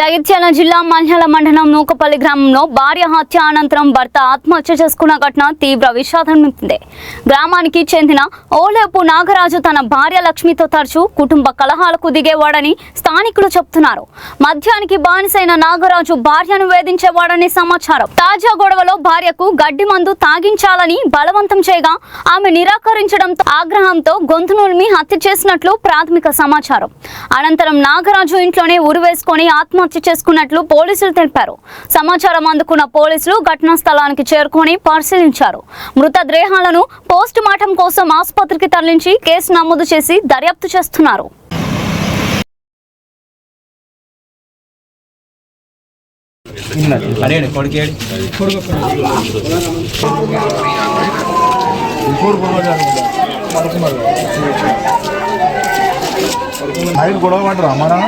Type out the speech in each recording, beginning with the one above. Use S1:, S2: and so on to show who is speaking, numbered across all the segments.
S1: జగిత్యాల జిల్లా మల్యాల మండలం నూకపల్లి గ్రామంలో భార్య హత్య అనంతరం భర్త ఆత్మహత్య చేసుకున్న ఘటన తీవ్ర విషాదం నింపింది. గ్రామానికి చెందిన ఓలేపు నాగరాజు తన భార్య లక్ష్మితో తరచూ కుటుంబ కలహాలకు దిగేవాడని స్థానికులు చెబుతున్నారు. మద్యానికి బానిసైన నాగరాజు భార్యను వేధించేవాడని సమాచారం. తాజా గొడవలో భార్యకు గడ్డి మందు తాగించాలని బలవంతం చేయగా ఆమె నిరాకరించడంతో ఆగ్రహంతో గొంతు నులిమి హత్య చేసినట్లు ప్రాథమిక సమాచారం. అనంతరం నాగరాజు ఇంట్లోనే ఉరివేసుకొని ఆత్మహత్య చేసుకున్నట్లు పోలీసులు తెలిపారు. సమాచారం అందుకున్న పోలీసులు ఘటనా స్థలానికి చేరుకొని పరిశీలించారు. మృతదేహాలను పోస్ట్ మార్టం కోసం ఆసుపత్రికి తరలించి కేసు నమోదు చేసి దర్యాప్తు చేస్తున్నారు.
S2: గొడవ అంటారు అమ్మారా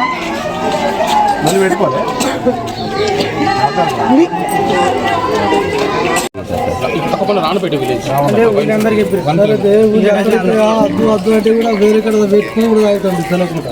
S2: మళ్ళీ పెట్టుకోవాలి.
S3: రానపెట్టి విలేజ్
S4: అందరికి అద్దు అద్దు అంటే కూడా వేరే కడ పెట్టుకుని కూడా అవుతుంది తెలకుండా.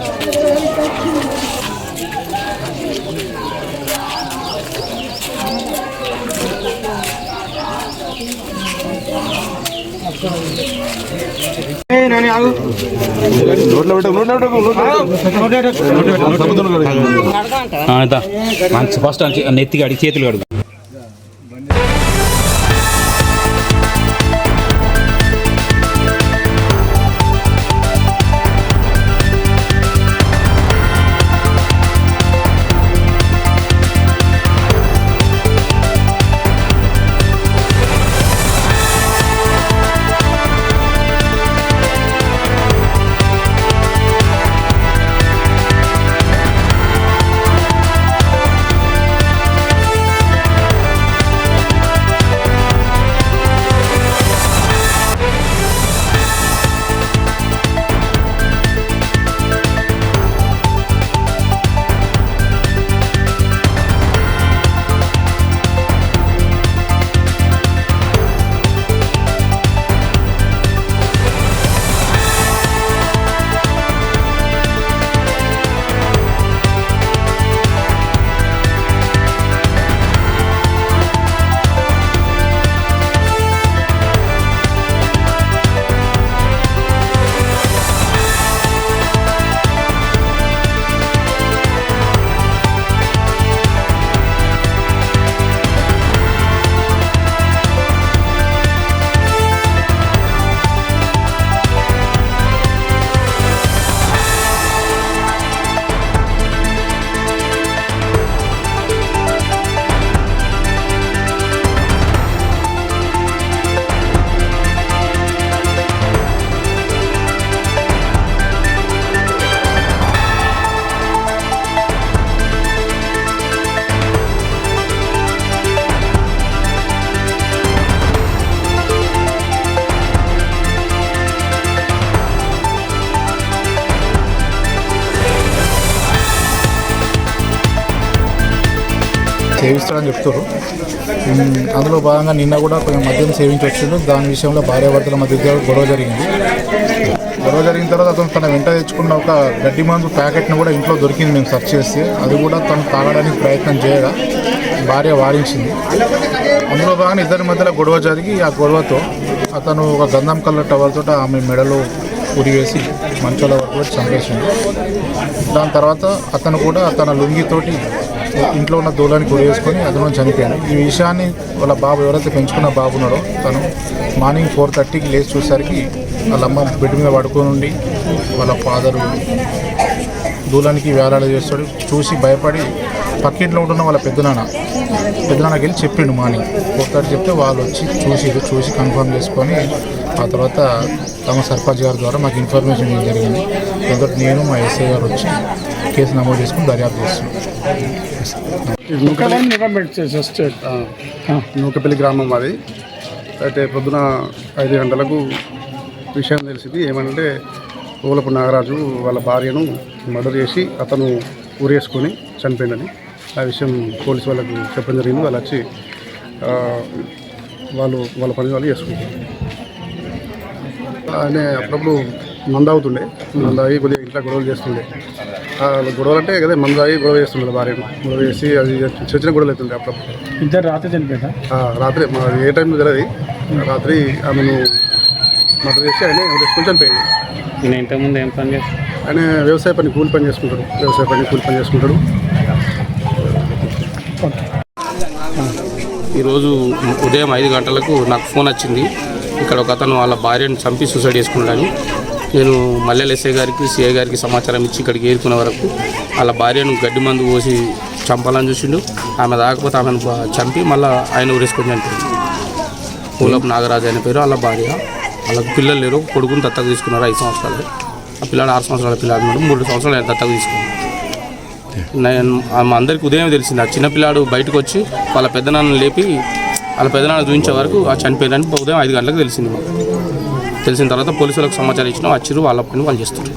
S3: ఫస్ట్ నెత్తికి అడిగి చేతులు కడుగు.
S2: సేవిస్తారని చెప్తారు. అందులో భాగంగా నిన్న కూడా కొంచెం మద్యం సేవించి వచ్చిండు. దాని విషయంలో భార్యాభర్తల మధ్య గొడవ జరిగింది. గొడవ జరిగిన తర్వాత అతను తన వెంట తెచ్చుకున్న ఒక గడ్డి మందు ప్యాకెట్ను కూడా ఇంట్లో దొరికింది. మేము సెర్చ్ చేస్తే అది కూడా తను తాగడానికి ప్రయత్నం చేయగా భార్య వారించింది. అందులో భాగంగా ఇద్దరి మధ్యలో గొడవ జరిగి ఆ గొడవతో అతను ఒక గంధం కలర్ టవల్తో ఆమె మెడలో ఉరివేసి మంచాల వరకు చంపేసింది. దాని తర్వాత అతను కూడా తన లుంగితోటి ఇంట్లో ఉన్న దూలానికి ఉరివేసుకొని అతను చనిపోయాడు. ఈ విషయాన్ని వాళ్ళ బాబు ఎవరైతే పెంచుకున్న బాబు ఉన్నాడో తను మార్నింగ్ 4:30కి లేచి చూసేసరికి వాళ్ళ అమ్మ బెడ్ మీద పడుకొని ఉండి వాళ్ళ ఫాదరు దూలానికి వేలాడ చేస్తాడు. చూసి భయపడి పక్కింట్లో ఉంటున్న వాళ్ళ పెద్దనాన్నకి వెళ్ళి చెప్పిండు. మార్నింగ్ 4:30 చెప్తే వాళ్ళు వచ్చి చూసి కన్ఫర్మ్ చేసుకొని ఆ తర్వాత తమ సర్పంచ్ గారి ద్వారా మాకు ఇన్ఫర్మేషన్ ఇవ్వడం జరిగింది. దాంతో నేను మా ఎస్ఐ గారు వచ్చి కేసు నమోదు చేసుకుని దర్యాప్తు చేస్తున్నాం.
S4: నూకపల్లి గ్రామం అది. అయితే పొద్దున 5 గంటలకు విషయం తెలిసింది. ఏమంటే ఓలపు నాగరాజు వాళ్ళ భార్యను మర్డర్ చేసి అతను ఊరేసుకొని చనిపోయిందని ఆ విషయం పోలీసు వాళ్ళకు చెప్పడం జరిగింది. వాళ్ళు వచ్చి వాళ్ళ పని వాళ్ళు చేసుకుంటారు. ఆయన అప్పుడప్పుడు మంద అవుతుండే, మంద అయ్యి కొద్దిగా ఇంట్లో గొడవలు చేస్తుండే. గొడవలు అంటే కదా మందు తాగి గొడవ చేస్తుండే భార్యను గొడవ చేసి అది చిన్న చిన్న గొడవలు అవుతుండే అప్పుడప్పుడు.
S5: ఇద్దరు రాత్రి చనిపోయిందా?
S4: రాత్రి మా ఏ టైంలో తెలియదు. రాత్రి ఆమెను మర్డర్ చేసి ఆయన కొంచెం చనిపోయింది.
S5: నేను ఇంతకుముందు ఏం పని చేస్తాను?
S4: ఆయన వ్యవసాయ పని కూలి పని చేసుకుంటాడు.
S3: ఈరోజు ఉదయం 5 గంటలకు నాకు ఫోన్ వచ్చింది, ఇక్కడ ఒక అతను వాళ్ళ భార్యను చంపి సూసైడ్ చేసుకున్నాడని. నేను మల్లెల ఎస్ఐ గారికి సిఐ గారికి సమాచారం ఇచ్చి ఇక్కడికి ఏరుకునే వరకు వాళ్ళ భార్యను గడ్డి మందు పోసి చంపాలని చూసిండు. ఆమె దాకపోతే ఆమెను చంపి మళ్ళీ ఆయన ఊరేసుకొని చనిపోయింది. పూలపు నాగరాజు అయిన పేరు వాళ్ళ భార్య. వాళ్ళకి పిల్లలు లేరు, కొడుకుని దత్తకు తీసుకున్నారు 5 సంవత్సరాలు. ఆ పిల్లాడు 6 సంవత్సరాల పిల్లాడు, 3 సంవత్సరాలు ఆయన దత్తకు తీసుకున్నారు. ఆమె అందరికీ ఉదయం తెలిసింది. ఆ చిన్నపిల్లాడు బయటకు వచ్చి వాళ్ళ పెద్దనాన్నని లేపి వాళ్ళ పెద్దనాన్న చూపించే వరకు ఆ చనిపోయిందని ఉదయం 5 గంటలకు తెలిసింది మాకు. తెలిసిన తర్వాత పోలీసులకు సమాచారం ఇచ్చినా వచ్చిర్రు, వాళ్ళ పని వాళ్ళు చేస్తారు.